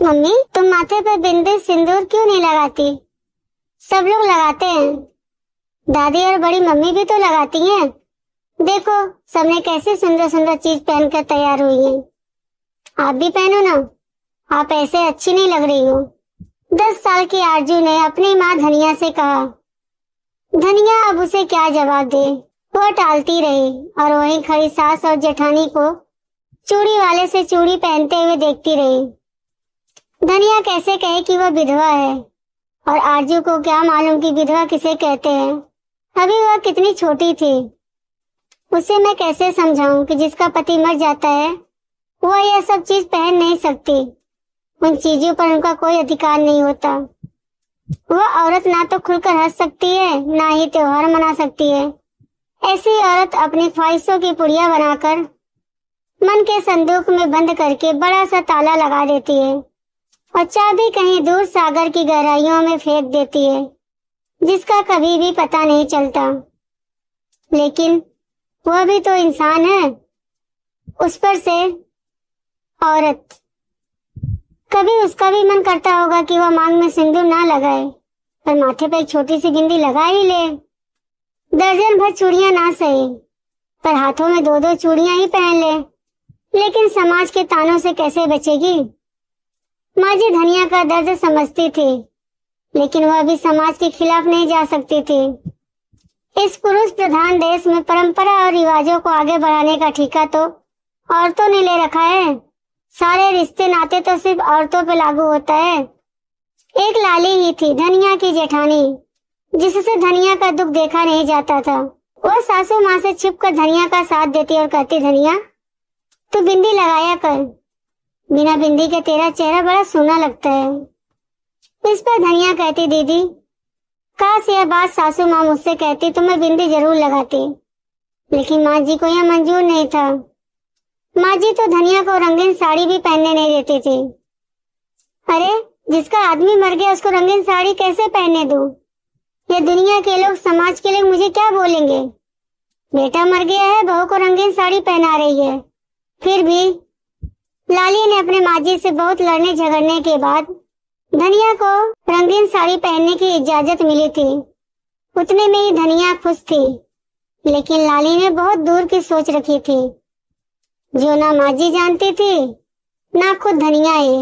Mummy, तुम माथे पर बिंदी सिंदूर क्यों नहीं लगाती? सब लोग लगाते हैं। दादी और बड़ी मम्मी भी तो लगाती हैं। देखो, सबने कैसी सुंदर सुंदर चीज पहनकर तैयार हुई हैं। आप भी पहनो ना, आप ऐसे अच्छी नहीं लग रही हो। 10 साल की आरजू ने अपनी माँ धनिया से कहा। धनिया अब उसे क्या जवाब दे। वह टालती रही और वहीं खड़ी सास और जेठानी को चूड़ी वाले से चूड़ी पहनते हुए देखती रही। धनिया कैसे कहे कि वह विधवा है, और आरजू को क्या मालूम कि विधवा किसे कहते हैं। अभी वह कितनी छोटी थी। उसे मैं कैसे समझाऊं कि जिसका पति मर जाता है वह यह सब चीज पहन नहीं सकती। उन चीजों पर उनका कोई अधिकार नहीं होता। वह औरत ना तो खुलकर हंस सकती है, ना ही त्योहार मना सकती है। ऐसी औरत अपनी ख्वाहिशों की पुड़िया बनाकर मन के संदूक में बंद करके बड़ा सा ताला लगा देती है और चाबी कहीं दूर सागर की गहराइयों में फेंक देती है, जिसका कभी भी पता नहीं चलता। लेकिन वह भी तो इंसान है, उस पर से औरत। कभी उसका भी मन करता होगा कि वह मांग में सिंदूर ना लगाए, पर माथे पर एक छोटी सी बिंदी लगा ही ले। दर्जन भर चूड़ियां ना सही, पर हाथों में 2-2 चूड़ियां ही पहन ले। लेकिन समाज के तानों से कैसे बचेगी? माँ जी धनिया का दर्द समझती थी, लेकिन वह भी समाज के खिलाफ नहीं जा सकती थी। इस पुरुष प्रधान देश में परंपरा और रिवाजों को आगे बढ़ाने का ठेका तो औरतों ने ले रखा है। सारे रिश्ते नाते तो सिर्फ औरतों पे लागू होता है। एक लाली ही थी, धनिया की जेठानी, जिससे धनिया का दुख देखा नहीं जाता था। वह सासू माँ से छिपकर धनिया का साथ देती और कहती, धनिया तू बिंदी लगाया कर, बिना बिंदी के तेरा चेहरा बड़ा सूना लगता है। इस पर धनिया कहती, दीदी काश यह बात सासू माँ मुझसे कहती तो मैं बिंदी जरूर लगाती, लेकिन माँ जी को यह मंजूर नहीं था। माँ जी तो धनिया को रंगीन साड़ी भी पहनने नहीं देती थी। अरे, जिसका आदमी मर गया उसको रंगीन साड़ी कैसे पहनने दूं? ये दुनिया के लोग, समाज के लोग मुझे क्या बोलेंगे? बेटा मर गया है, बहू को रंगीन साड़ी पहना रही है। फिर भी लाली ने अपने माँ जी से बहुत लड़ने झगड़ने के बाद धनिया को रंगीन साड़ी पहनने की इजाजत मिली थी। उतने में ही धनिया खुश थी, लेकिन लाली ने बहुत दूर की सोच रखी थी, जो ना माँ जी जानती थी ना खुद धनिया ही।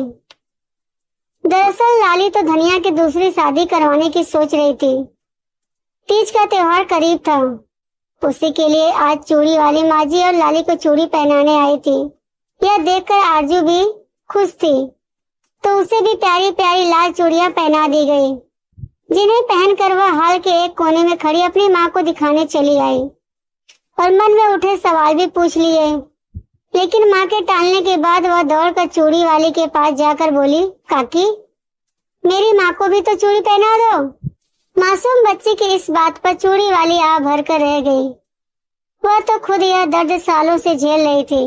दरअसल लाली तो धनिया की दूसरी शादी करवाने की सोच रही थी। तीज का त्योहार करीब था, उसी के लिए आज चूड़ी वाली माँ जी और लाली को चूड़ी पहनाने आई थी। यह देखकर आरजू भी खुश थी, तो उसे भी प्यारी प्यारी लाल चूड़ियां पहना दी गई, जिन्हें पहनकर वह हाल के एक कोने में खड़ी अपनी माँ को दिखाने चली आई और मन में उठे सवाल भी पूछ लिए। लेकिन माँ के टालने के बाद वह दौड़कर चूड़ी वाली के पास जाकर बोली, काकी मेरी माँ को भी तो चूड़ी पहना दो। मासूम बच्ची की इस बात पर चूड़ी वाली आ भर कर रह गई। वह तो खुद यह दर्द सालों से झेल रही थी।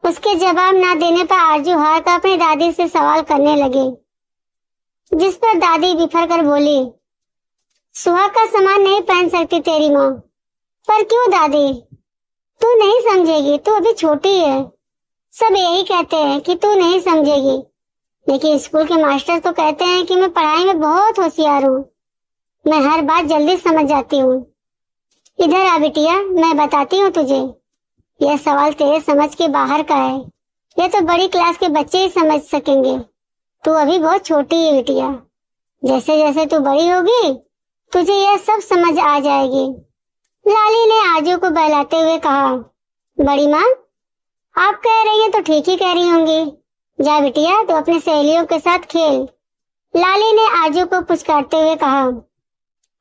उसके जवाब ना देने पर आरजू हार कर अपनी दादी से सवाल करने लगी, जिस पर दादी बिफर कर बोली, सुहाग का सामान नहीं पहन सकती तेरी माँ। पर क्यों दादी? तू नहीं समझेगी, तू अभी छोटी है। सब यही कहते हैं कि तू नहीं समझेगी, लेकिन स्कूल के मास्टर तो कहते हैं कि मैं पढ़ाई में बहुत होशियार हूँ। मैं हर बात जल्दी समझ जाती हूँ। इधर आ बिटिया, मैं बताती हूँ तुझे। यह सवाल तेरे समझ के बाहर का है। यह तो बड़ी क्लास के बच्चे ही समझ सकेंगे। तू अभी बहुत छोटी है बिटिया। जैसे जैसे तू बड़ी होगी तुझे यह सब समझ आ जाएगी। लाली ने आरजू को बहलाते हुए कहा, बड़ी माँ आप कह रही हैं तो ठीक ही कह रही होंगी। जा बिटिया, तू अपनी सहेलियों के साथ खेल। लाली ने आरजू को पुचकारते हुए कहा।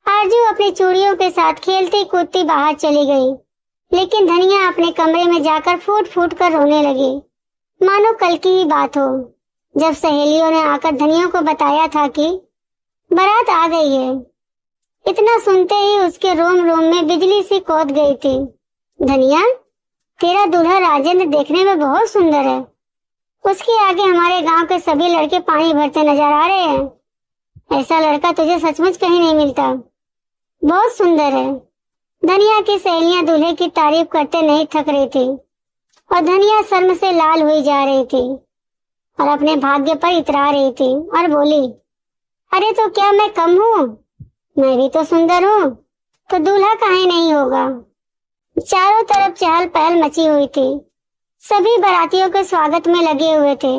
आरजू अपनी चूड़ियों के साथ खेलती कूदती बाहर चली गई, लेकिन धनिया अपने कमरे में जाकर फूट फूट कर रोने लगी, मानो कल की ही बात हो, जब सहेलियों ने आकर धनिया को बताया था कि बारात आ गई है। इतना सुनते ही उसके रोम रोम में बिजली सी कौंध गई थी। धनिया, तेरा दूल्हा राजेंद्र देखने में बहुत सुंदर है। उसके आगे हमारे गांव के सभी लड़के पानी भरते नजर आ रहे हैं। ऐसा लड़का तुझे सचमुच कहीं नहीं मिलता। बहुत सुंदर है। धनिया की सहेलियां दूल्हे की तारीफ करते नहीं थक रही थी और धनिया शर्म से लाल हुई जा रही थी। और अपने भाग्य पर इतरा रही थी और बोली, अरे तो क्या मैं कम हूँ? मैं भी तो सुंदर हूँ, तो दूल्हा काहे नहीं होगा। चारों तरफ चहल पहल मची हुई थी। सभी बारातियों के स्वागत में लगे हुए थे।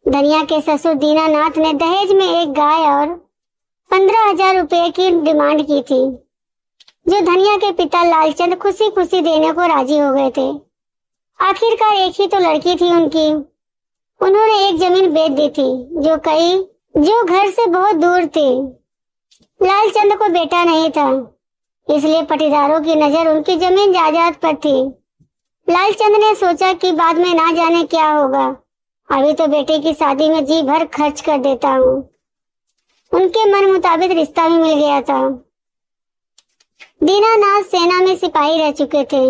धनिया के ससुर दीनानाथ ने दहेज में एक गाय और 15,000 रुपए की डिमांड की थी, जो धनिया के पिता लालचंद खुशी खुशी देने को राजी हो गए थे। आखिरकार एक ही तो लड़की थी उनकी। उन्होंने एक जमीन बेच दी थी जो घर से बहुत दूर थी। लालचंद को बेटा नहीं था, इसलिए पटीदारों की नजर उनकी जमीन जायदाद पर थी। लालचंद ने सोचा कि बाद में ना जाने क्या होगा, अभी तो बेटे की शादी में जी भर खर्च कर देता हूँ। उनके मन मुताबिक रिश्ता भी मिल गया था। दीनानाथ सेना में सिपाही रह चुके थे।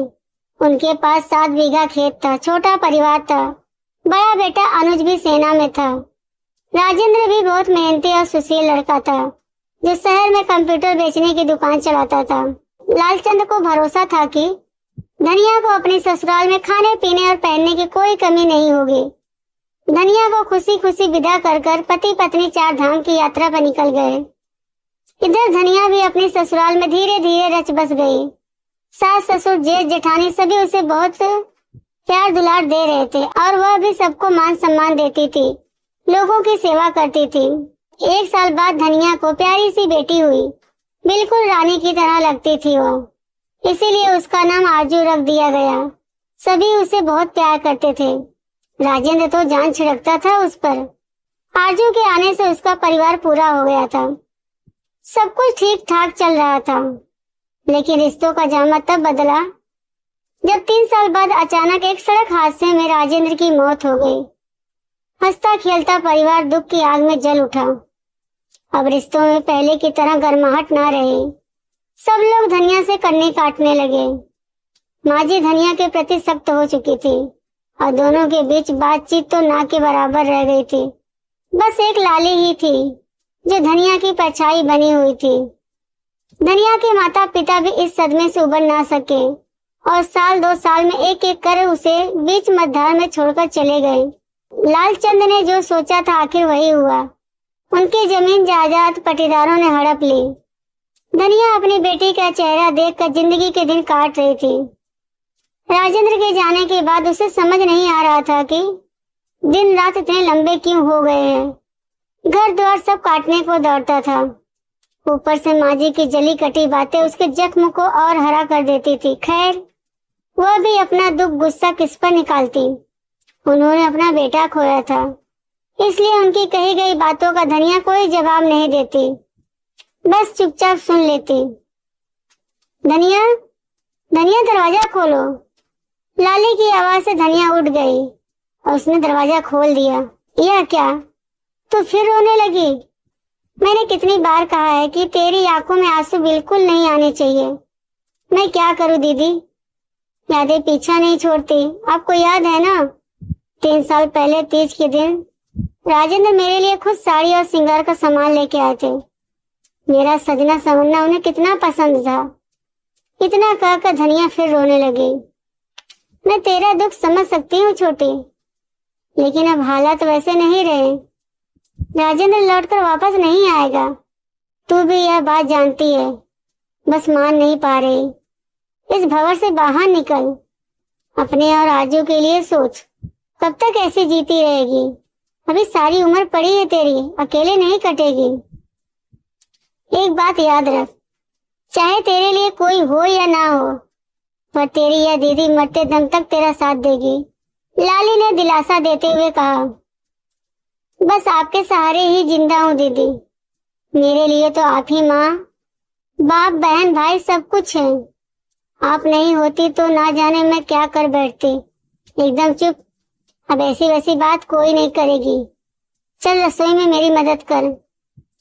उनके पास 7 बीघा खेत था, छोटा परिवार था। बड़ा बेटा अनुज भी सेना में था। राजेंद्र भी बहुत मेहनती और सुशील लड़का था, जो शहर में कंप्यूटर बेचने की दुकान चलाता था। लालचंद को भरोसा था कि धनिया को अपने ससुराल में खाने पीने और पहनने की कोई कमी नहीं होगी। धनिया को खुशी खुशी विदा कर पति पत्नी 4 धाम की यात्रा पर निकल गए। इधर धनिया भी अपने ससुराल में धीरे धीरे रच बस गई। सास ससुर जेठ जेठानी सभी उसे बहुत प्यार दुलार दे रहे थे और वह भी सबको मान सम्मान देती थी, लोगों की सेवा करती थी। 1 साल बाद धनिया को प्यारी सी बेटी हुई। बिल्कुल रानी की तरह लगती थी वो, इसीलिए उसका नाम आरजू रख दिया गया। सभी उसे बहुत प्यार करते थे। राजेंद्र तो जान छिड़कता था उस पर। आरजू के आने से उसका परिवार पूरा हो गया था। सब कुछ ठीक ठाक चल रहा था, लेकिन रिश्तों का जामा तब बदला जब 3 साल बाद अचानक एक सड़क हादसे में राजेंद्र की मौत हो गई। हंसता खेलता परिवार दुख की आग में जल उठा। अब रिश्तों में पहले की तरह गर्माहट ना रही। सब लोग धनिया से कन्नी काटने लगे। माँ जी धनिया के प्रति सख्त हो चुकी थी और दोनों के बीच बातचीत तो ना के बराबर रह गई थी। बस एक लाली ही थी जो धनिया की परछाई बनी हुई थी। धनिया के माता पिता भी इस सदमे से उबर ना सके और 1-2 साल में एक एक कर उसे बीच मझधार में छोड़कर चले गए। लालचंद ने जो सोचा था आखिर वही हुआ। उनकी जमीन जायदाद पटीदारों ने हड़प ली। धनिया अपनी बेटी का चेहरा देखकर जिंदगी के दिन काट रही थी। राजेंद्र के जाने के बाद उसे समझ नहीं आ रहा था कि दिन रात इतने लंबे क्यों हो गए हैं। घर द्वार सब काटने को दौड़ता था। ऊपर से माँ जी की जली कटी बातें उसके जख्म को और हरा कर देती थी। खैर, वह भी अपना दुख गुस्सा किस पर निकालती। उन्होंने अपना बेटा खोया था, इसलिए उनकी कही गई बातों का धनिया कोई जवाब नहीं देती, बस चुपचाप सुन लेती। धनिया, धनिया दरवाजा खोलो। लाली की आवाज से धनिया उठ गई और उसने दरवाजा खोल दिया। यह क्या, तू फिर रोने लगी? मैंने कितनी बार कहा है कि तेरी आंखों में आंसू बिल्कुल नहीं आने चाहिए। मैं क्या करूं दीदी, यादें पीछा नहीं छोड़ती। आपको याद है ना, 3 साल पहले तीज के दिन राजेंद्र मेरे लिए खुद साड़ी और श्रृंगार का सामान लेके आए थे। मेरा सजना संवरना उन्हें कितना पसंद था। इतना कहकर धनिया फिर रोने लगी। मैं तेरा दुख समझ सकती हूँ छोटी, लेकिन अब हालात वैसे नहीं रहे। राजेंद्र लौटकर वापस नहीं आएगा, तू भी यह बात जानती है, बस मान नहीं पा रही। इस भंवर से बाहर निकल, अपने और आरजू के लिए सोच। कब तक ऐसे जीती रहेगी? अभी सारी उम्र पड़ी है तेरी, अकेले नहीं कटेगी। एक बात याद रख, चाहे तेरे लिए कोई हो या ना हो, पर तेरी यह दीदी मरते दम तक तेरा साथ देगी। लाली ने दिलासा देते हुए कहा। बस आपके सहारे ही जिंदा हूँ दीदी। मेरे लिए तो आप ही माँ, बाप, बहन, भाई सब कुछ है। आप नहीं होती तो ना जाने मैं क्या कर बैठती। एकदम चुप, अब ऐसी वैसी बात कोई नहीं करेगी। चल रसोई में मेरी मदद कर।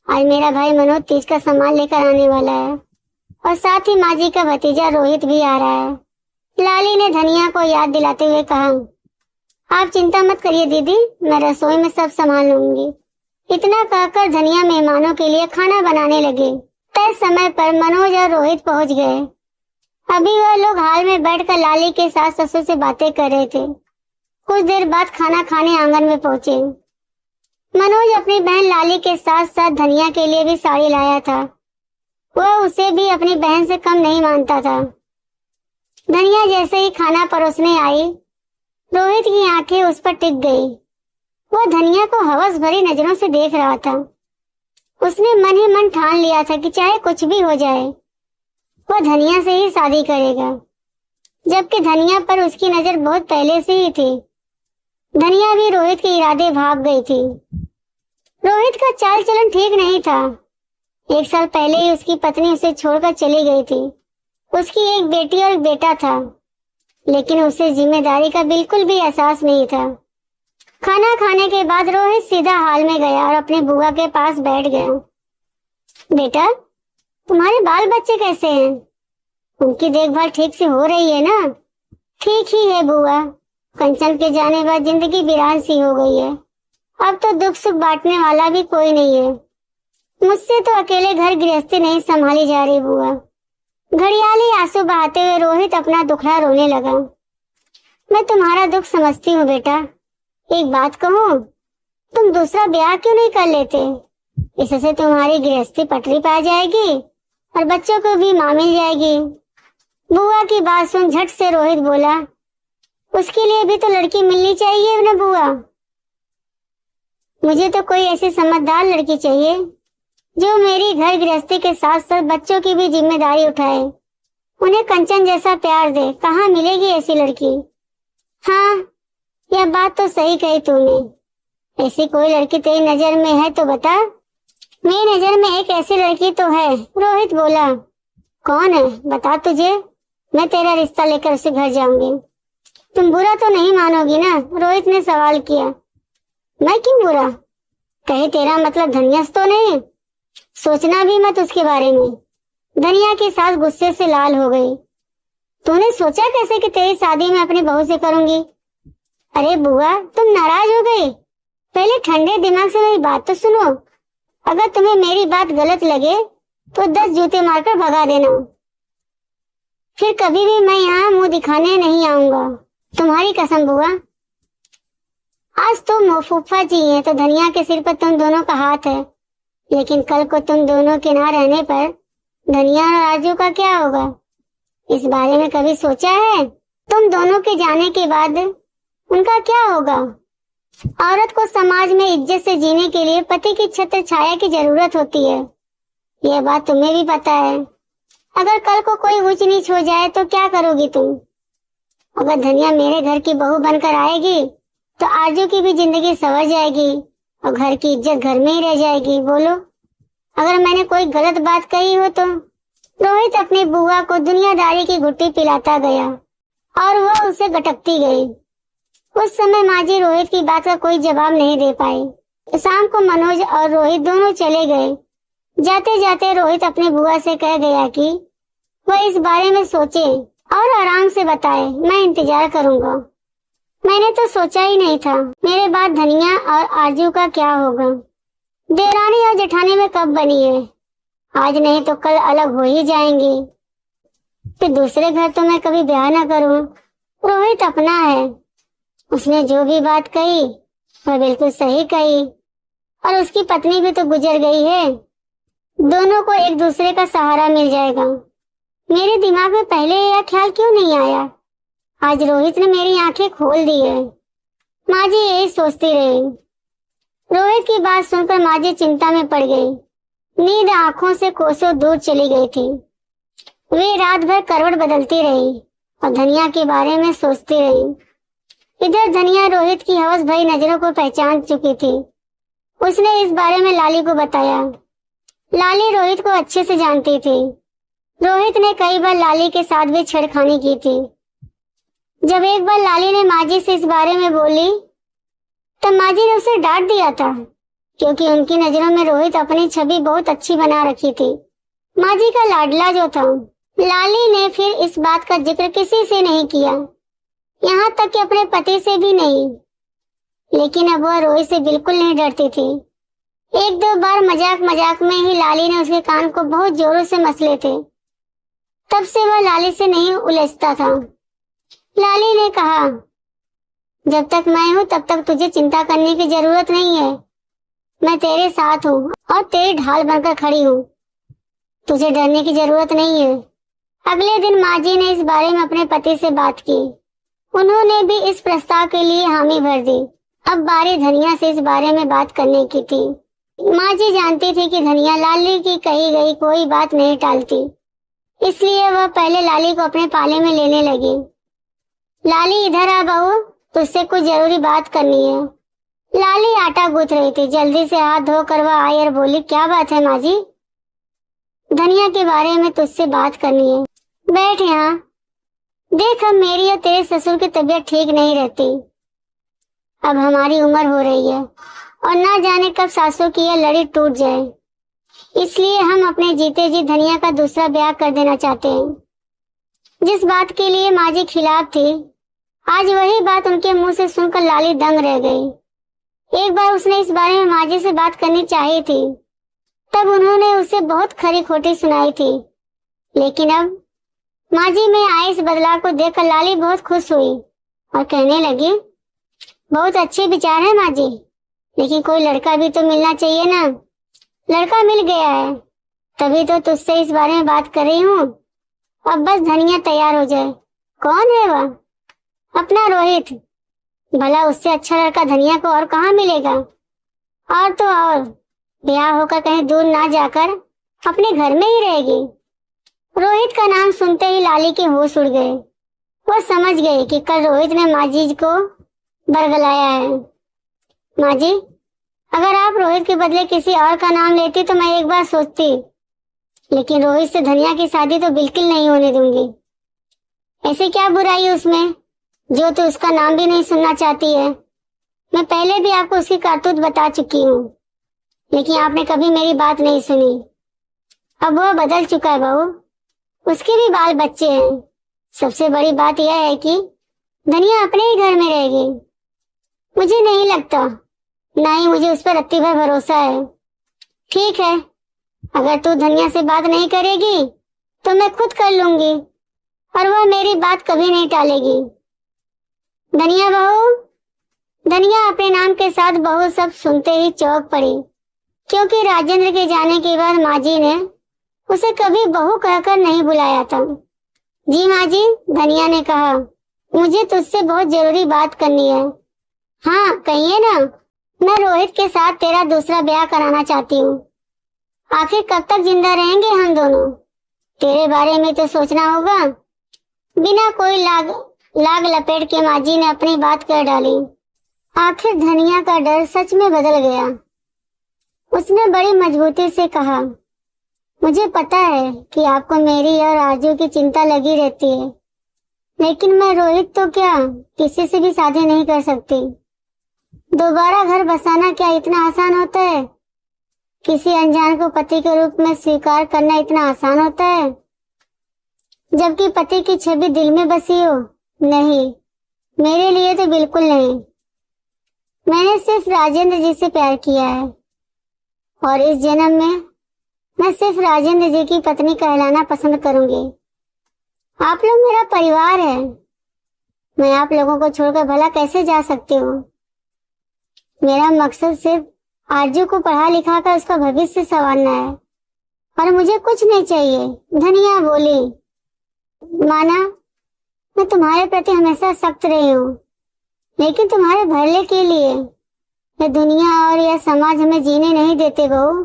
आज मेरा भाई मनोज तीज का सामान लेकर आने वाला है और साथ ही माँ जी का भतीजा रोहित भी आ रहा है। लाली ने धनिया को याद दिलाते हुए कहा। आप चिंता मत करिए दीदी, मैं रसोई में सब संभाल लूंगी। इतना कहकर धनिया मेहमानों के लिए खाना बनाने लगे। तय समय पर मनोज और रोहित पहुंच गए। अभी वह लोग हाल में बैठकर लाली के सास ससुर से बातें कर रहे थे। कुछ देर बाद खाना खाने आंगन में पहुंचे। मनोज अपनी बहन लाली के साथ साथ धनिया के लिए भी साड़ी लाया था। वह उसे भी अपनी बहन से कम नहीं मानता था। धनिया जैसे ही खाना परोसने आई, रोहित की आंखें उस पर टिक गई। वह धनिया को हवस भरी नजरों से देख रहा था। उसने मन ही मन ठान लिया था कि चाहे कुछ भी हो जाए, वह धनिया से ही शादी करेगा, जबकि धनिया पर उसकी नजर बहुत पहले से ही थी। धनिया भी रोहित के इरादे भाग गई थी। रोहित का चाल चलन ठीक नहीं था। 1 साल पहले ही उसकी पत्नी उसे छोड़कर चली गई थी। उसकी एक बेटी और एक बेटा था, लेकिन उसे जिम्मेदारी का बिल्कुल भी एहसास नहीं था। खाना खाने के बाद रोहित सीधा हॉल में गया और अपने बुआ के पास बैठ गया। बेटा, तुम्हारे बाल बच्चे कैसे हैं? उनकी देखभाल ठीक से हो रही है ना? ठीक ही है बुआ। कंचन के जाने बाद जिंदगी वीरान सी हो गई है। अब तो दुख सुख बांटने वाला भी कोई नहीं है। मुझसे तो अकेले घर गृहस्थी नहीं संभाली जा रही बुआ। घड़ियाली आंसू बहाते हुए रोहित अपना दुखड़ा रोने लगा। मैं तुम्हारा दुख समझती हूँ बेटा। एक बात कहूँ, तुम दूसरा ब्याह क्यों नहीं कर लेते? इससे तुम्हारी गृहस्थी पटरी पा जाएगी और बच्चों को भी माँ मिल जाएगी। बुआ की बात सुन झट से रोहित बोला, उसके लिए भी तो लड़की मिलनी चाहिए ना बुआ। मुझे तो कोई ऐसी समझदार लड़की चाहिए जो मेरी घर गृहस्थी के साथ साथ बच्चों की भी जिम्मेदारी उठाए, उन्हें कंचन जैसा प्यार दे। कहाँ मिलेगी ऐसी लड़की? हाँ, यह बात तो सही कही तूने। ऐसी कोई लड़की तेरी नजर में है तो बता। मेरी नजर में एक ऐसी लड़की तो है, रोहित बोला। कौन है बता, तुझे मैं तेरा रिश्ता लेकर उसे घर जाऊंगी। तुम बुरा तो नहीं मानोगी ना? रोहित ने सवाल किया। मैं क्यों बुरा? कहीं तेरा मतलब धनिया तो नहीं? सोचना भी मत उसके बारे में। धनिया की सास गुस्से से लाल हो गई। तूने सोचा कैसे कि तेरी शादी मैं अपनी बहू से करूंगी? अरे बुआ, तुम नाराज हो गई? पहले ठंडे दिमाग से मेरी बात तो सुनो। अगर तुम्हें मेरी बात गलत लगे तो 10 जूते मारकर भगा देना। फिर कभी भी मैं यहाँ मुंह दिखाने नहीं आऊंगा, तुम्हारी कसम बुआ। आज तो फूफा जी हैं तो धनिया के सिर पर तुम दोनों का हाथ है, लेकिन कल को तुम दोनों के ना रहने पर धनिया और राजू का क्या होगा? इस बारे में कभी सोचा है? तुम दोनों के जाने के बाद उनका क्या होगा? औरत को समाज में इज्जत से जीने के लिए पति की छत्र छाया की जरूरत होती है। यह बात तुम्हें भी पता है। अगर कल को कोई ऊंच नीच हो जाए तो क्या करोगी तुम? अगर धनिया मेरे घर की बहू बनकर आएगी तो आरजू की भी जिंदगी संवर जाएगी और घर की इज्जत घर में ही रह जाएगी। बोलो, अगर मैंने कोई गलत बात कही हो तो? रोहित अपनी बुआ को दुनियादारी की घुट्टी पिलाता गया और वह उसे गटकती गई। उस समय माजी रोहित की बात का कोई जवाब नहीं दे पाई। शाम को मनोज और रोहित दोनों चले गए। जाते जाते रोहित अपनी बुआ से कह गया कि वह इस बारे में सोचे और आराम से बताए। मैं इंतजार करूंगा। मैंने तो सोचा ही नहीं था मेरे बाद धनिया और आरजू का क्या होगा। देरानी और जेठानी में कब बनी है? आज नहीं तो कल अलग हो ही जाएंगी। फिर दूसरे घर तो मैं कभी ब्याह ना करूं। रोहित अपना है, उसने जो भी बात कही वह बिल्कुल सही कही और उसकी पत्नी भी तो गुजर गई है। दोनों को एक दूसरे का सहारा मिल जाएगा। मेरे दिमाग में पहले यह ख्याल क्यों नहीं आया? आज रोहित ने मेरी आंखें खोल दी है। माँ जी यही सोचती रही। रोहित की बात सुनकर माँ जी चिंता में पड़ गई। नींद आंखों से कोसों दूर चली गई थी। वे रात भर करवट बदलती रही और धनिया के बारे में सोचती रही। इधर धनिया रोहित की हवस भरी नजरों को पहचान चुकी थी। उसने इस बारे में लाली को बताया। लाली रोहित को अच्छे से जानती थी। रोहित ने कई बार लाली के साथ भी छेड़खानी की थी। जब एक बार लाली ने माजी से इस बारे में बोली तब माजी ने उसे डांट दिया था, क्योंकि उनकी नजरों में रोहित अपनी छवि बहुत अच्छी बना रखी थी, माजी का लाडला जो था। लाली ने फिर इस बात का जिक्र किसी से नहीं किया, यहाँ तक कि अपने पति से भी नहीं। लेकिन अब वह रोहित से बिल्कुल नहीं डरती थी। एक दो बार मजाक मजाक में ही लाली ने उसके कान को बहुत जोरों से मसले थे। तब से वह लाली से नहीं उलझता था। लाली ने कहा, जब तक मैं हूं तब तक तुझे चिंता करने की जरूरत नहीं है। मैं तेरे साथ हूँ और तेरी ढाल बनकर खड़ी हूँ। तुझे डरने की जरूरत नहीं है। अगले दिन माँ जी ने इस बारे में अपने पति से बात की। उन्होंने भी इस प्रस्ताव के लिए हामी भर दी। अब बारी धनिया से इस बारे में बात करने की थी। माँ जी जानती थी कि धनिया लाली की कही गई कोई बात नहीं टालती, इसलिए वह पहले लाली को अपने पाले में लेने लगी। लाली इधर आ बहू, तुझसे कुछ जरूरी बात करनी है। लाली आटा गूंथ रही थी। जल्दी से हाथ धोकर वह आई और बोली, क्या बात है माँ जी? धनिया के बारे में तुझसे बात करनी है। बैठ यहाँ। देख, अब मेरी और तेरे ससुर की तबीयत ठीक नहीं रहती। अब हमारी उम्र हो रही है और ना जाने कब सासों की यह लड़ी टूट जाए, इसलिए हम अपने जीते जी धनिया का दूसरा ब्याह कर देना चाहते हैं। जिस बात के लिए माँ जी खिलाफ थी, आज वही बात उनके मुंह से सुनकर लाली दंग रह गई। एक बार उसने इस बारे में माँ जी से बात करनी चाहिए थी, तब उन्होंने उसे बहुत खरी खोटी सुनाई थी। लेकिन अब माँ जी में आए इस बदलाव को देखकर लाली बहुत खुश हुई और कहने लगी, बहुत अच्छे विचार है माँ जी, लेकिन कोई लड़का भी तो मिलना चाहिए ना। लड़का मिल गया है, तभी तो तुझसे इस बारे में बात कर रही हूँ। अब बस धनिया तैयार हो जाए। कौन है वह? अपना रोहित। भला उससे अच्छा लड़का धनिया को और कहाँ मिलेगा? और तो और ब्याह होकर कहीं दूर ना जाकर अपने घर में ही रहेगी। रोहित का नाम सुनते ही लाली के होश उड़ गए। वह समझ गई कि कल रोहित ने माँ जी को बरगलाया है। माँ जी, अगर आप रोहित के बदले किसी और का नाम लेती तो मैं एक बार सोचती, लेकिन रोहित से धनिया की शादी तो बिल्कुल नहीं होने दूंगी। ऐसे क्या बुराई है उसमें जो तू उसका नाम भी नहीं सुनना चाहती है? मैं पहले भी आपको उसकी करतूत बता चुकी हूँ, लेकिन आपने कभी मेरी बात नहीं सुनी। अब वह बदल चुका है बहू, उसके भी बाल बच्चे हैं। सबसे बड़ी बात यह है कि धनिया अपने ही घर में रहेगी। मुझे नहीं लगता, ना ही मुझे उस पर रत्ती भर भरोसा है। ठीक है, अगर तू धनिया से बात नहीं करेगी तो मैं खुद कर लूंगी और वह मेरी बात कभी नहीं टालेगी। धनिया बहू। धनिया अपने नाम के साथ बहू सब सुनते ही चौंक पड़ी, क्योंकि राजेंद्र के जाने के बाद माँ जी ने उसे कभी बहू कहकर नहीं बुलाया था। जी माँ जी, धनिया ने कहा, मुझे तुझसे बहुत जरूरी बात करनी है। हाँ कहिए ना। मैं रोहित के साथ तेरा दूसरा ब्याह कराना चाहती हूँ। आखिर कब तक जिंदा रहेंगे हम दोनों? तेरे बारे में तो सोचना होगा। बिना कोई लाग लपेट के माँ जी ने अपनी बात कर डाली। आखिर धनिया का डर सच में बदल गया। उसने बड़ी मजबूती से कहा, मुझे पता है कि आपको मेरी और आरजू की चिंता लगी रहती है, लेकिन मैं रोहित तो क्या किसी से भी शादी नहीं कर सकती। दोबारा घर बसाना क्या इतना आसान होता है? किसी अनजान को पति के रूप में स्वीकार करना इतना आसान होता है, जबकि पति की छवि दिल में बसी हो? नहीं, मेरे लिए तो बिल्कुल नहीं। मैंने सिर्फ राजेंद्र जी से प्यार किया है और इस जन्म में मैं सिर्फ राजेंद्र जी की पत्नी कहलाना पसंद करूंगी। आप लोग मेरा परिवार है। मैं आप लोगों को छोड़कर भला कैसे जा सकती हूँ? मेरा मकसद सिर्फ आरजू को पढ़ा लिखा कर उसका भविष्य संवारना है और मुझे कुछ नहीं चाहिए। धनिया बोली, माना मैं तुम्हारे प्रति हमेशा सख्त रही हूँ, लेकिन तुम्हारे भले के लिए यह दुनिया और यह समाज हमें जीने नहीं देते बहू।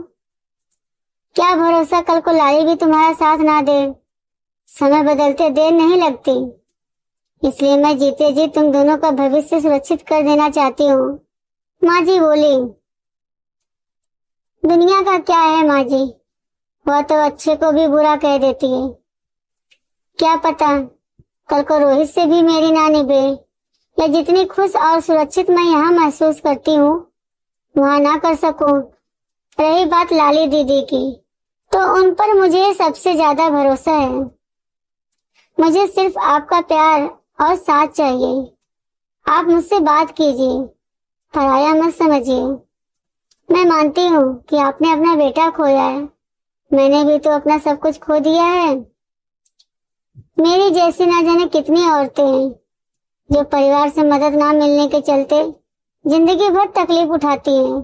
क्या भरोसा कल को लाली भी तुम्हारा साथ ना दे। समय बदलते देर नहीं लगती, इसलिए मैं जीते जी तुम दोनों का भविष्य सुरक्षित कर देना चाहती हूँ। माँ जी बोली, दुनिया का क्या है माँ जी, वह तो अच्छे को भी बुरा कह देती है। क्या पता कल को रोहित से भी मेरी ना निभे, या जितनी खुश और सुरक्षित मैं यहाँ महसूस करती हूँ वहाँ ना कर सकूं। रही बात लाली दीदी की, तो उन पर मुझे सबसे ज्यादा भरोसा है। मुझे सिर्फ आपका प्यार और साथ चाहिए। आप मुझसे बात कीजिए, पराया मत समझिए। मैं मानती हूँ कि आपने अपना बेटा खोया है, मैंने भी तो अपना सब कुछ खो दिया है। मेरी जैसी ना जाने कितनी औरतें हैं जो परिवार से मदद ना मिलने के चलते जिंदगी भर तकलीफ उठाती हैं,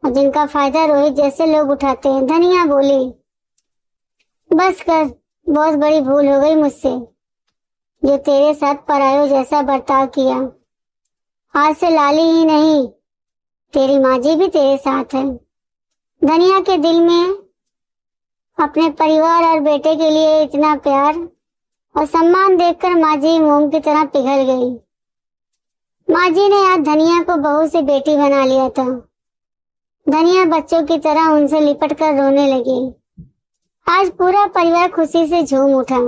और जिनका फायदा रोहित जैसे लोग उठाते हैं। धनिया बोली, बस कर, बहुत बड़ी भूल हो गई मुझसे, जो तेरे साथ परायों जैसा बर्ताव किया। आज से लाली ही नहीं, तेरी माँ जी भी तेरे साथ है। धनिया के दिल में अपने परिवार और बेटे के लिए इतना प्यार और सम्मान देखकर माँ जी मोम की तरह पिघल गई। माँ जी ने आज धनिया को बहू से बेटी बना लिया था। धनिया बच्चों की तरह उनसे लिपट कर रोने लगी। आज पूरा परिवार खुशी से झूम उठा।